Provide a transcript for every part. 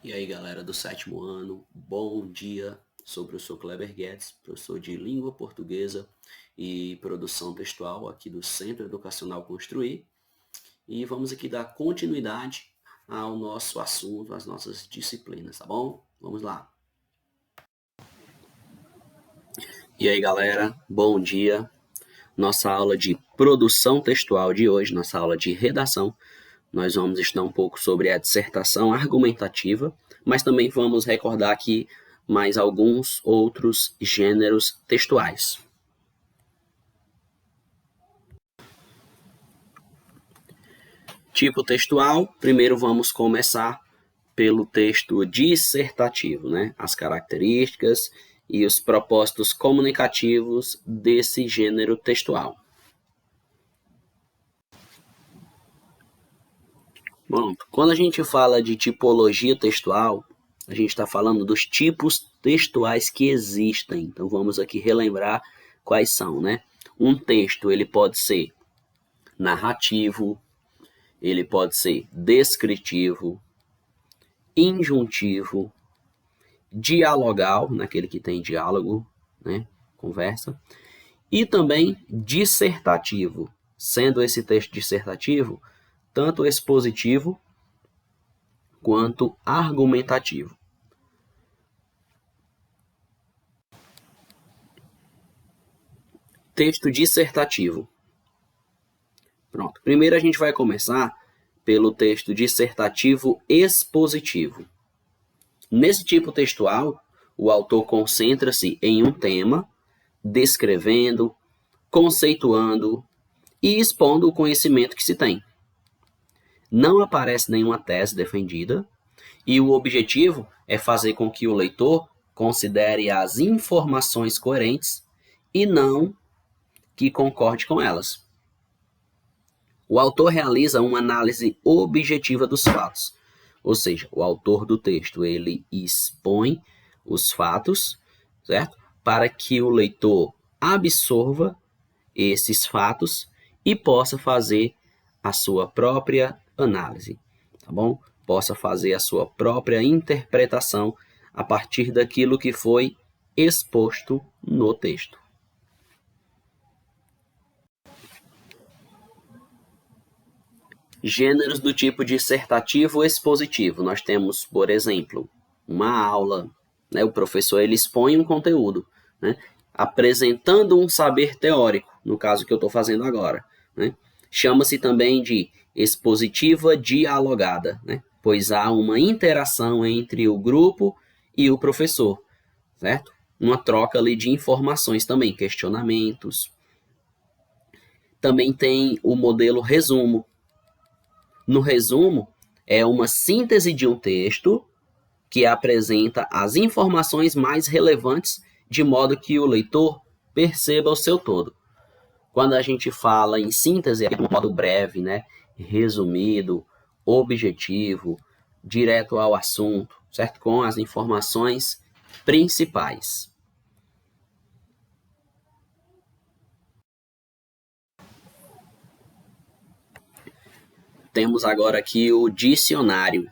E aí, galera do sétimo ano, bom dia. Sou o professor Kleber Guedes, professor de Língua Portuguesa e Produção Textual aqui do Centro Educacional Construir. E vamos aqui dar continuidade ao nosso assunto, às nossas disciplinas, tá bom? Vamos lá. E aí, galera, bom dia. Nossa aula de produção textual de hoje, nossa aula de redação, nós vamos estudar um pouco sobre a dissertação argumentativa, mas também vamos recordar aqui mais alguns outros gêneros textuais. Tipo textual, primeiro vamos começar pelo texto dissertativo, né? As características e os propósitos comunicativos desse gênero textual. Bom, quando a gente fala de tipologia textual, a gente está falando dos tipos textuais que existem. Então vamos aqui relembrar quais são, né? Um texto ele pode ser narrativo, ele pode ser descritivo, injuntivo, dialogal, naquele que tem diálogo, né? Conversa, e também dissertativo, sendo esse texto dissertativo tanto expositivo quanto argumentativo. Texto dissertativo. Pronto. Primeiro a gente vai começar pelo texto dissertativo expositivo. Nesse tipo textual, o autor concentra-se em um tema, descrevendo, conceituando e expondo o conhecimento que se tem. Não aparece nenhuma tese defendida, e o objetivo é fazer com que o leitor considere as informações coerentes e não que concorde com elas. O autor realiza uma análise objetiva dos fatos, ou seja, o autor do texto ele expõe os fatos, certo? Para que o leitor absorva esses fatos e possa fazer a sua própria análise, tá bom? Possa fazer a sua própria interpretação a partir daquilo que foi exposto no texto. Gêneros do tipo dissertativo expositivo. Nós temos, por exemplo, uma aula, né? O professor ele expõe um conteúdo, né? Apresentando um saber teórico, no caso que eu estou fazendo agora, né? Chama-se também de expositiva dialogada, né? Pois há uma interação entre o grupo e o professor, certo? Uma troca ali de informações também, questionamentos. Também tem o modelo resumo. No resumo, é uma síntese de um texto que apresenta as informações mais relevantes de modo que o leitor perceba o seu todo. Quando a gente fala em síntese, é de um modo breve, né? Resumido, objetivo, direto ao assunto, certo? Com as informações principais. Temos agora aqui o dicionário.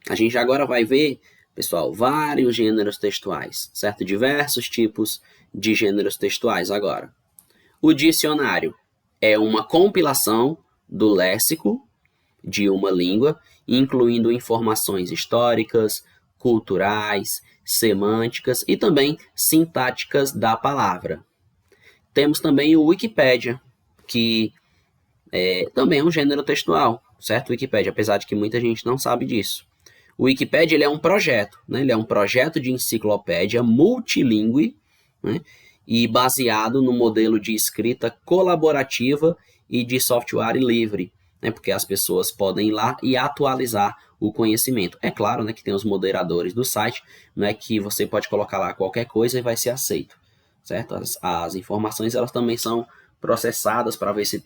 A gente agora vai ver, pessoal, vários gêneros textuais, certo? Diversos tipos de gêneros textuais agora. O dicionário é uma compilação do léxico de uma língua, incluindo informações históricas, culturais, semânticas e também sintáticas da palavra. Temos também o Wikipédia, que também é um gênero textual, certo? Wikipédia, apesar de que muita gente não sabe disso. O Wikipédia ele é um projeto, né? Ele é um projeto de enciclopédia multilingüe, né? E baseado no modelo de escrita colaborativa e de software livre, né? Porque as pessoas podem ir lá e atualizar o conhecimento. É claro, né, que tem os moderadores do site, não é que você pode colocar lá qualquer coisa e vai ser aceito, certo? As informações elas também são processadas para ver se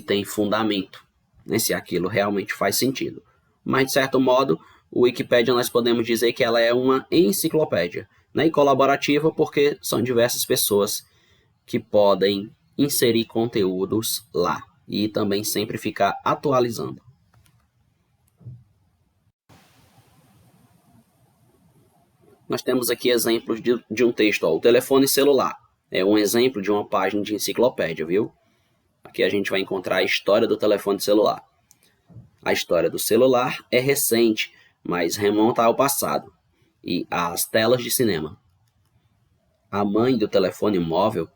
tem fundamento, né? Se aquilo realmente faz sentido. Mas, de certo modo, o Wikipédia nós podemos dizer que ela é uma enciclopédia, né? E colaborativa porque são diversas pessoas que podem inserir conteúdos lá e também sempre ficar atualizando. Nós temos aqui exemplos de um texto. Ó, o telefone celular é um exemplo de uma página de enciclopédia, viu? Aqui a gente vai encontrar a história do telefone celular. A história do celular é recente, mas remonta ao passado e às telas de cinema. A mãe do telefone móvel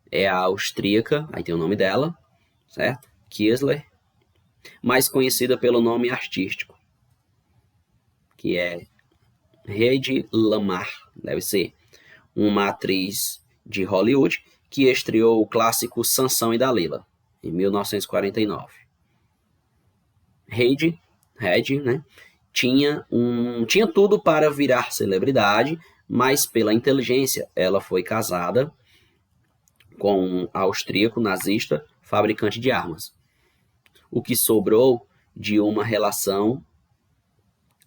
é a austríaca, aí tem o nome dela, certo? Kiesler, mais conhecida pelo nome artístico, que é Hedy Lamarr, deve ser uma atriz de Hollywood que estreou o clássico Sansão e Dalila, em 1949. Hedy, né, tinha tudo para virar celebridade, mas pela inteligência ela foi casada com um austríaco nazista fabricante de armas. O que sobrou de uma relação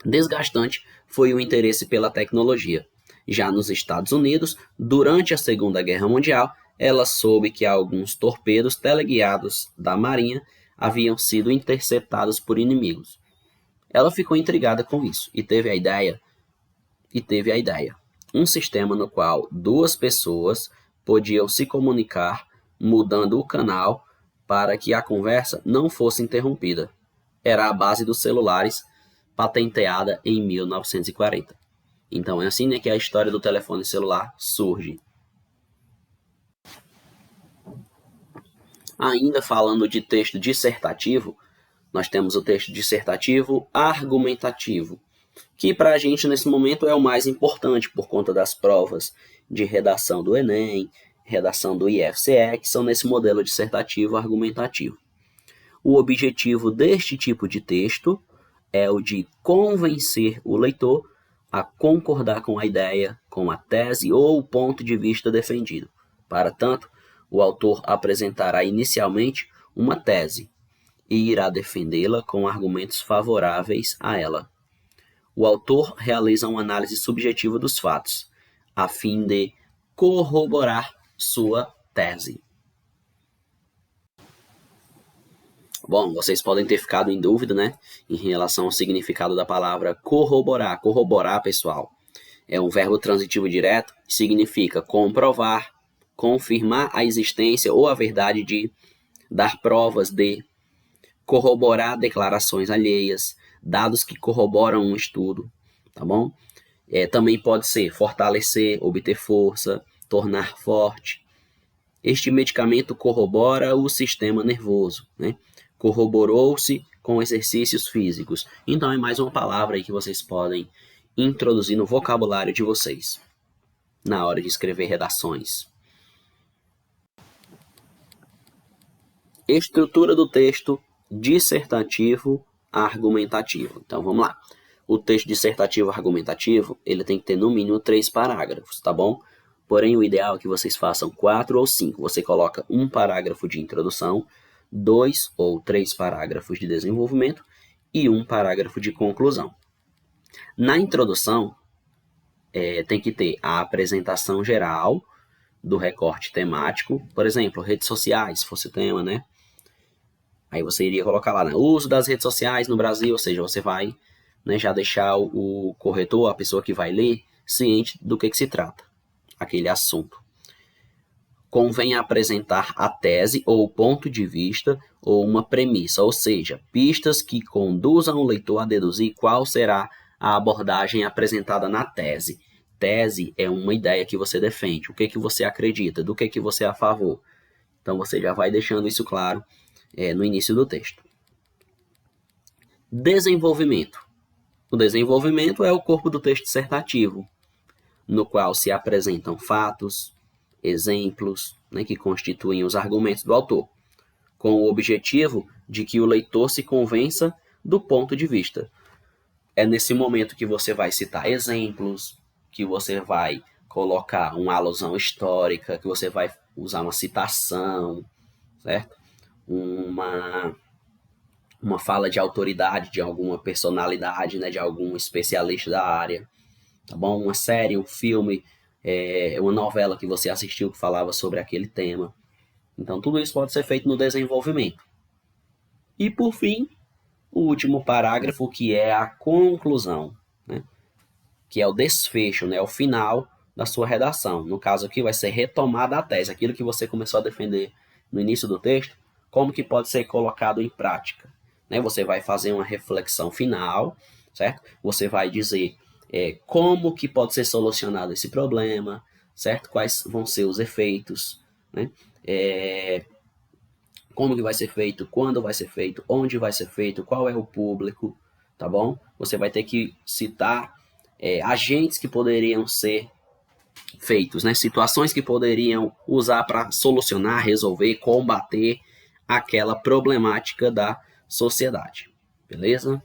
desgastante foi o interesse pela tecnologia. Já nos Estados Unidos, durante a Segunda Guerra Mundial, ela soube que alguns torpedos teleguiados da Marinha haviam sido interceptados por inimigos. Ela ficou intrigada com isso e teve a ideia. Um sistema no qual duas pessoas podiam se comunicar mudando o canal para que a conversa não fosse interrompida. Era a base dos celulares, patenteada em 1940. Então é assim, né, que a história do telefone celular surge. Ainda falando de texto dissertativo, nós temos o texto dissertativo argumentativo, que para a gente nesse momento é o mais importante por conta das provas de redação do Enem, redação do IFCE, que são nesse modelo dissertativo argumentativo. O objetivo deste tipo de texto é o de convencer o leitor a concordar com a ideia, com a tese ou o ponto de vista defendido. Para tanto, o autor apresentará inicialmente uma tese e irá defendê-la com argumentos favoráveis a ela. O autor realiza uma análise subjetiva dos fatos, a fim de corroborar sua tese. Bom, vocês podem ter ficado em dúvida, né, em relação ao significado da palavra corroborar. Corroborar, pessoal, é um verbo transitivo direto que significa comprovar, confirmar a existência ou a verdade de, dar provas de, corroborar declarações alheias, dados que corroboram um estudo, tá bom? Também pode ser fortalecer, obter força, tornar forte. Este medicamento corrobora o sistema nervoso, né? Corroborou-se com exercícios físicos. Então é mais uma palavra aí que vocês podem introduzir no vocabulário de vocês, na hora de escrever redações. Estrutura do texto dissertativo argumentativo. Então vamos lá. O texto dissertativo argumentativo, ele tem que ter no mínimo 3 parágrafos, tá bom? Porém, o ideal é que vocês façam 4 ou 5. Você coloca um parágrafo de introdução, 2 ou 3 parágrafos de desenvolvimento e um parágrafo de conclusão. Na introdução, tem que ter a apresentação geral do recorte temático, por exemplo, redes sociais, se fosse o tema, né? Aí você iria colocar lá, né, o uso das redes sociais no Brasil, ou seja, você vai, né, já deixar o corretor, a pessoa que vai ler, ciente do que se trata, aquele assunto. Convém apresentar a tese ou ponto de vista ou uma premissa, ou seja, pistas que conduzam o leitor a deduzir qual será a abordagem apresentada na tese. Tese é uma ideia que você defende, o que você acredita, do que você é a favor. Então você já vai deixando isso claro no início do texto. Desenvolvimento. O desenvolvimento é o corpo do texto dissertativo, no qual se apresentam fatos, exemplos, né, que constituem os argumentos do autor, com o objetivo de que o leitor se convença do ponto de vista. É nesse momento que você vai citar exemplos, que você vai colocar uma alusão histórica, que você vai usar uma citação, certo? Uma fala de autoridade de alguma personalidade, né, de algum especialista da área, tá bom? Uma série, um filme, uma novela que você assistiu que falava sobre aquele tema. Então, tudo isso pode ser feito no desenvolvimento. E, por fim, o último parágrafo, que é a conclusão, né? que é o desfecho, né, o final da sua redação. No caso aqui vai ser retomada a tese, aquilo que você começou a defender no início do texto, como que pode ser colocado em prática. Né? Você vai fazer uma reflexão final, certo? Você vai dizer como que pode ser solucionado esse problema, certo? Quais vão ser os efeitos, né? Como que vai ser feito, quando vai ser feito, onde vai ser feito, qual é o público, tá bom? Você vai ter que citar agentes que poderiam ser feitos, né? Situações que poderiam usar para solucionar, resolver, combater aquela problemática da sociedade, beleza?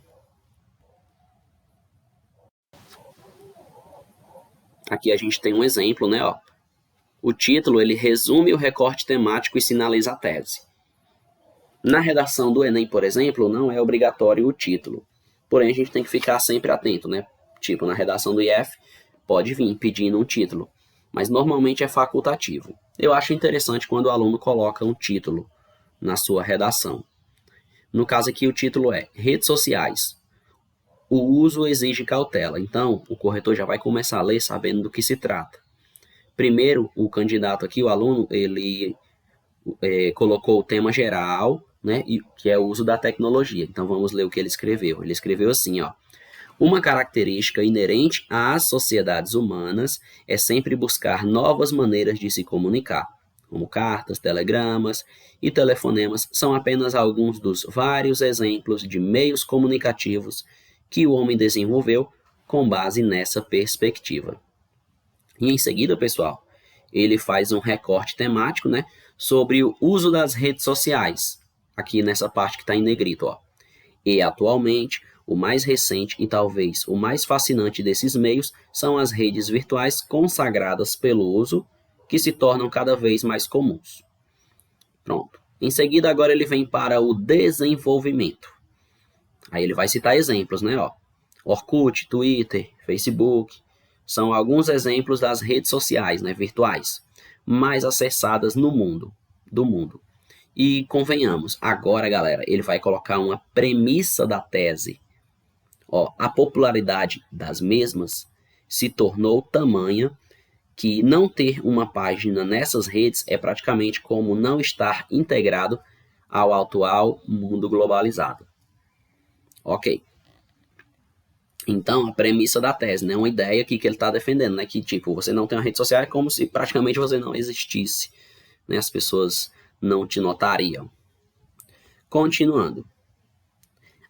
Aqui a gente tem um exemplo, né? Ó. O título ele resume o recorte temático e sinaliza a tese. Na redação do Enem, por exemplo, não é obrigatório o título. Porém, a gente tem que ficar sempre atento, né? Tipo, na redação do IF, pode vir pedindo um título, mas normalmente é facultativo. Eu acho interessante quando o aluno coloca um título na sua redação. No caso aqui, o título é Redes Sociais. O uso exige cautela. Então, o corretor já vai começar a ler sabendo do que se trata. Primeiro, o candidato aqui, o aluno, ele colocou o tema geral, né, que é o uso da tecnologia. Então vamos ler o que ele escreveu. Ele escreveu assim, ó: uma característica inerente às sociedades humanas é sempre buscar novas maneiras de se comunicar, como cartas, telegramas e telefonemas são apenas alguns dos vários exemplos de meios comunicativos que o homem desenvolveu com base nessa perspectiva. E em seguida, pessoal, ele faz um recorte temático, né, sobre o uso das redes sociais, aqui nessa parte que está em negrito, ó. E atualmente, o mais recente e talvez o mais fascinante desses meios são as redes virtuais consagradas pelo uso, que se tornam cada vez mais comuns. Pronto. Em seguida, agora ele vem para o desenvolvimento. Aí ele vai citar exemplos, né? Ó. Orkut, Twitter, Facebook, são alguns exemplos das redes sociais, né, virtuais, mais acessadas no mundo, do mundo. E convenhamos, agora, galera, ele vai colocar uma premissa da tese. Ó, a popularidade das mesmas se tornou tamanha que não ter uma página nessas redes é praticamente como não estar integrado ao atual mundo globalizado. Ok. Então, a premissa da tese, né, uma ideia aqui que ele está defendendo, né, que tipo, você não tem uma rede social é como se praticamente você não existisse, né, as pessoas não te notariam. Continuando.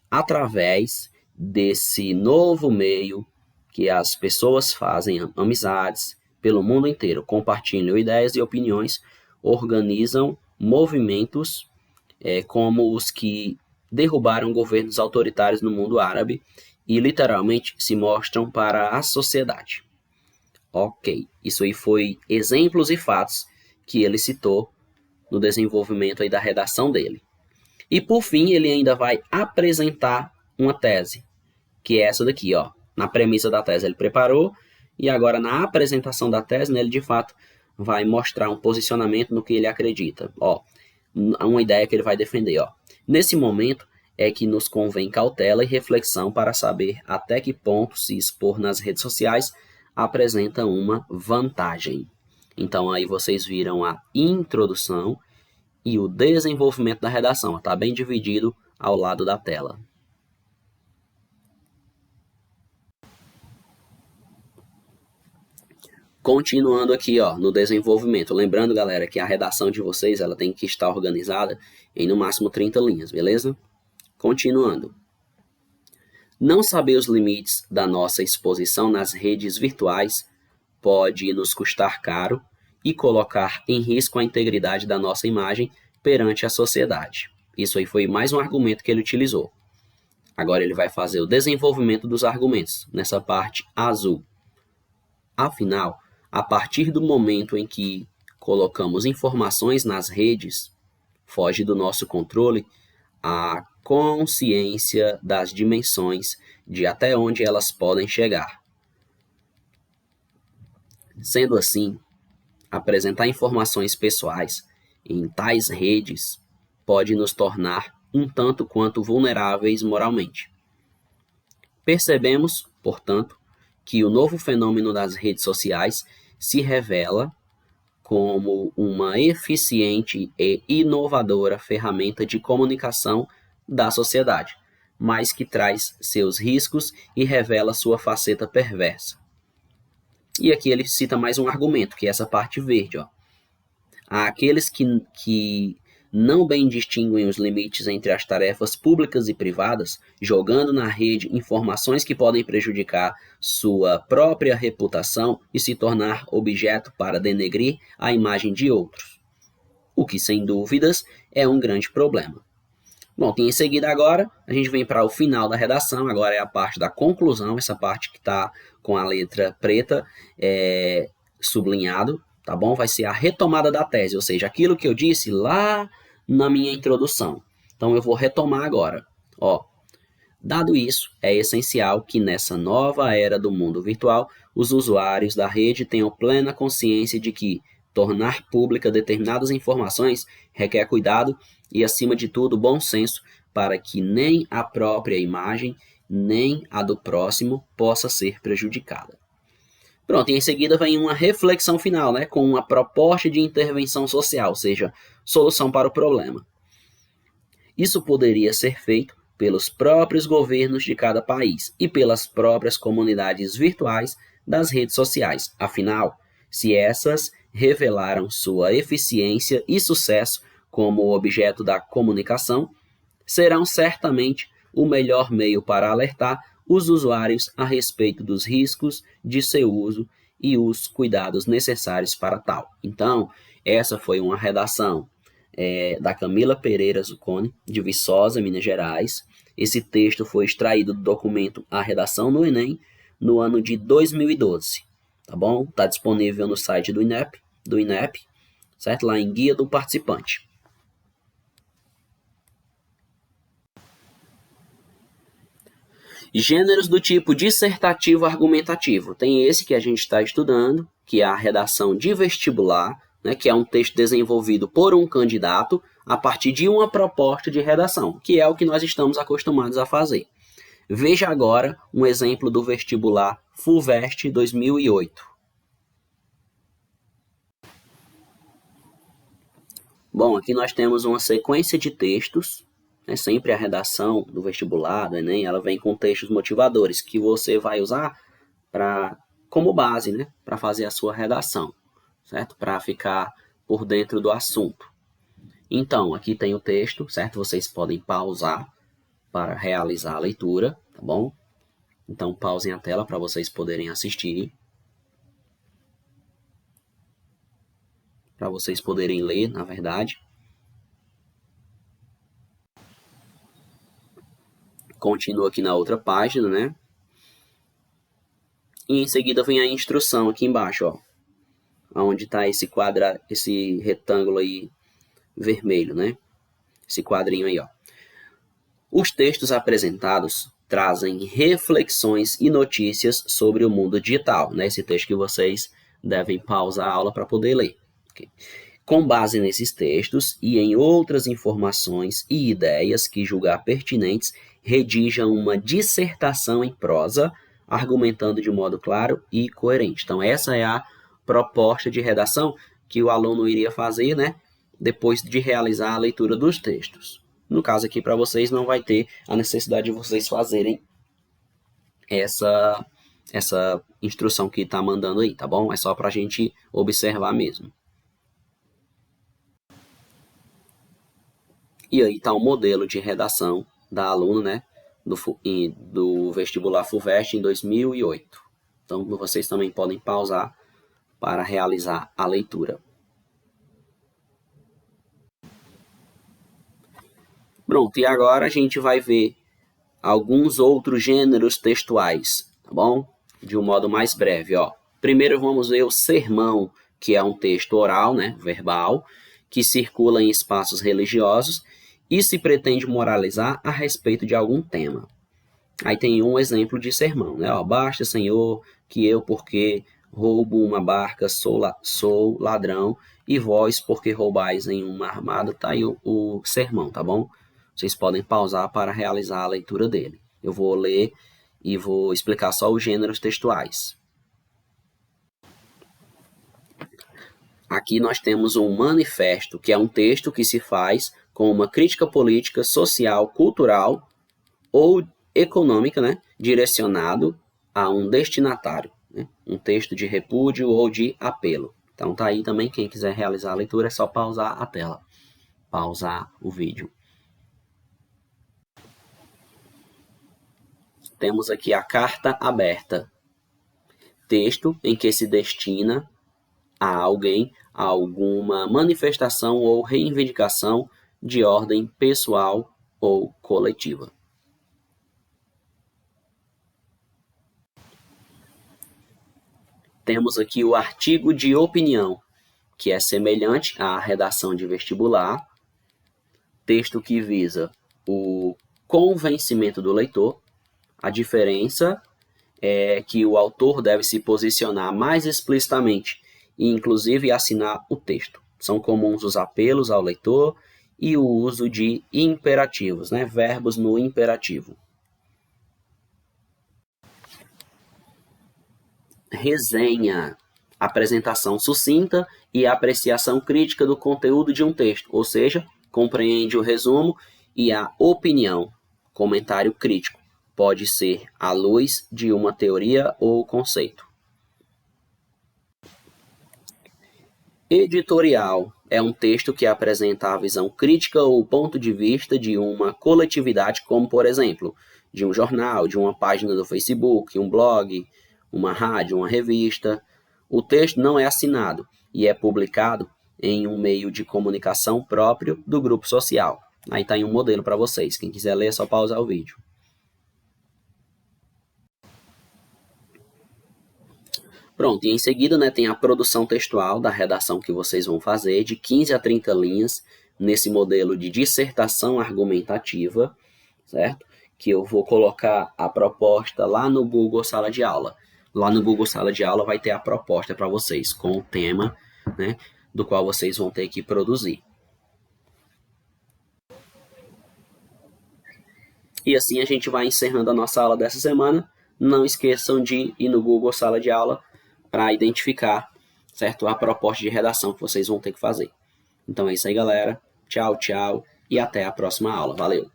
Através desse novo meio que as pessoas fazem amizades pelo mundo inteiro, compartilham ideias e opiniões, organizam movimentos como os que derrubaram governos autoritários no mundo árabe e literalmente se mostram para a sociedade. Ok, isso aí foi exemplos e fatos que ele citou no desenvolvimento aí da redação dele. E por fim, ele ainda vai apresentar uma tese, que é essa daqui, ó. Na premissa da tese ele preparou, e agora na apresentação da tese, né, ele de fato vai mostrar um posicionamento no que ele acredita. Ó, uma ideia que ele vai defender, ó. Nesse momento é que nos convém cautela e reflexão para saber até que ponto se expor nas redes sociais apresenta uma vantagem. Então aí vocês viram a introdução e o desenvolvimento da redação. Está bem dividido ao lado da tela. Continuando aqui, ó, no desenvolvimento. Lembrando, galera, que a redação de vocês ela tem que estar organizada em no máximo 30 linhas, beleza? Continuando. Não saber os limites da nossa exposição nas redes virtuais pode nos custar caro e colocar em risco a integridade da nossa imagem perante a sociedade. Isso aí foi mais um argumento que ele utilizou. Agora ele vai fazer o desenvolvimento dos argumentos, nessa parte azul. Afinal, a partir do momento em que colocamos informações nas redes, foge do nosso controle a consciência das dimensões de até onde elas podem chegar. Sendo assim, apresentar informações pessoais em tais redes pode nos tornar um tanto quanto vulneráveis moralmente. Percebemos, portanto, que o novo fenômeno das redes sociais se revela como uma eficiente e inovadora ferramenta de comunicação da sociedade, mas que traz seus riscos e revela sua faceta perversa. E aqui ele cita mais um argumento, que é essa parte verde. Ó. Há aqueles que não bem distinguem os limites entre as tarefas públicas e privadas, jogando na rede informações que podem prejudicar sua própria reputação e se tornar objeto para denegrir a imagem de outros. O que, sem dúvidas, é um grande problema. Bom, em seguida agora, a gente vem para o final da redação, agora é a parte da conclusão, essa parte que está com a letra preta sublinhado, tá bom? Vai ser a retomada da tese, ou seja, aquilo que eu disse lá na minha introdução. Então, eu vou retomar agora. Ó, dado isso, é essencial que nessa nova era do mundo virtual, os usuários da rede tenham plena consciência de que tornar pública determinadas informações requer cuidado e, acima de tudo, bom senso para que nem a própria imagem, nem a do próximo possa ser prejudicada. Pronto, e em seguida vem uma reflexão final, né, com uma proposta de intervenção social, ou seja, solução para o problema. Isso poderia ser feito pelos próprios governos de cada país e pelas próprias comunidades virtuais das redes sociais. Afinal, se essas revelaram sua eficiência e sucesso como objeto da comunicação, serão certamente o melhor meio para alertar os usuários a respeito dos riscos de seu uso e os cuidados necessários para tal. Então, essa foi uma redação da Camila Pereira Zucconi, de Viçosa, Minas Gerais. Esse texto foi extraído do documento A Redação no Enem, no ano de 2012. Tá bom? Está disponível no site do INEP, certo? Lá em Guia do Participante. Gêneros do tipo dissertativo argumentativo. Tem esse que a gente está estudando, que é a redação de vestibular, né, que é um texto desenvolvido por um candidato a partir de uma proposta de redação, que é o que nós estamos acostumados a fazer. Veja agora um exemplo do vestibular FUVEST 2008. Bom, aqui nós temos uma sequência de textos. Sempre a redação do vestibular, do Enem, ela vem com textos motivadores que você vai usar como base, né, para fazer a sua redação, certo? Para ficar por dentro do assunto. Então, aqui tem o texto, certo? Vocês podem pausar para realizar a leitura, tá bom? Então, pausem a tela para vocês poderem assistir. Para vocês poderem ler, na verdade. Continua aqui na outra página, né? E em seguida vem a instrução aqui embaixo, ó. Onde está esse retângulo aí vermelho, né? Esse quadrinho aí, ó. Os textos apresentados trazem reflexões e notícias sobre o mundo digital, né? Esse texto que vocês devem pausar a aula para poder ler. Okay? Com base nesses textos e em outras informações e ideias que julgar pertinentes, redija uma dissertação em prosa, argumentando de modo claro e coerente. Então, essa é a proposta de redação que o aluno iria fazer, né, depois de realizar a leitura dos textos. No caso aqui, para vocês, não vai ter a necessidade de vocês fazerem essa instrução que está mandando aí, tá bom? É só para a gente observar mesmo. E aí está o modelo de redação da aluna, né, do vestibular FUVEST em 2008. Então, vocês também podem pausar para realizar a leitura. Pronto, e agora a gente vai ver alguns outros gêneros textuais, tá bom? De um modo mais breve, ó. Primeiro vamos ver o sermão, que é um texto oral, né, verbal, que circula em espaços religiosos e se pretende moralizar a respeito de algum tema. Aí tem um exemplo de sermão, né? Ó, basta, Senhor, que eu, porque roubo uma barca, sou ladrão, e vós, porque roubais em uma armada. Tá aí o sermão, tá bom? Vocês podem pausar para realizar a leitura dele. Eu vou ler e vou explicar só os gêneros textuais. Aqui nós temos um manifesto, que é um texto que se faz com uma crítica política, social, cultural ou econômica, né, direcionado a um destinatário, né, um texto de repúdio ou de apelo. Então tá aí também, quem quiser realizar a leitura é só pausar a tela, pausar o vídeo. Temos aqui a carta aberta, texto em que se destina a alguém alguma manifestação ou reivindicação de ordem pessoal ou coletiva. Temos aqui o artigo de opinião, que é semelhante à redação de vestibular, texto que visa o convencimento do leitor. A diferença é que o autor deve se posicionar mais explicitamente e, inclusive, assinar o texto. São comuns os apelos ao leitor e o uso de imperativos, né? Verbos no imperativo. Resenha, apresentação sucinta e apreciação crítica do conteúdo de um texto, ou seja, compreende o resumo e a opinião, comentário crítico. Pode ser à luz de uma teoria ou conceito. Editorial é um texto que apresenta a visão crítica ou ponto de vista de uma coletividade, como, por exemplo, de um jornal, de uma página do Facebook, um blog, uma rádio, uma revista. O texto não é assinado e é publicado em um meio de comunicação próprio do grupo social. Aí está aí um modelo para vocês. Quem quiser ler é só pausar o vídeo. Pronto, e em seguida, né, tem a produção textual da redação que vocês vão fazer, de 15 a 30 linhas, nesse modelo de dissertação argumentativa, certo? Que eu vou colocar a proposta lá no Google Sala de Aula. Lá no Google Sala de Aula vai ter a proposta para vocês, com o tema, né, do qual vocês vão ter que produzir. E assim a gente vai encerrando a nossa aula dessa semana. Não esqueçam de ir no Google Sala de Aula para identificar, certo, a proposta de redação que vocês vão ter que fazer. Então é isso aí, galera. Tchau, tchau e até a próxima aula. Valeu!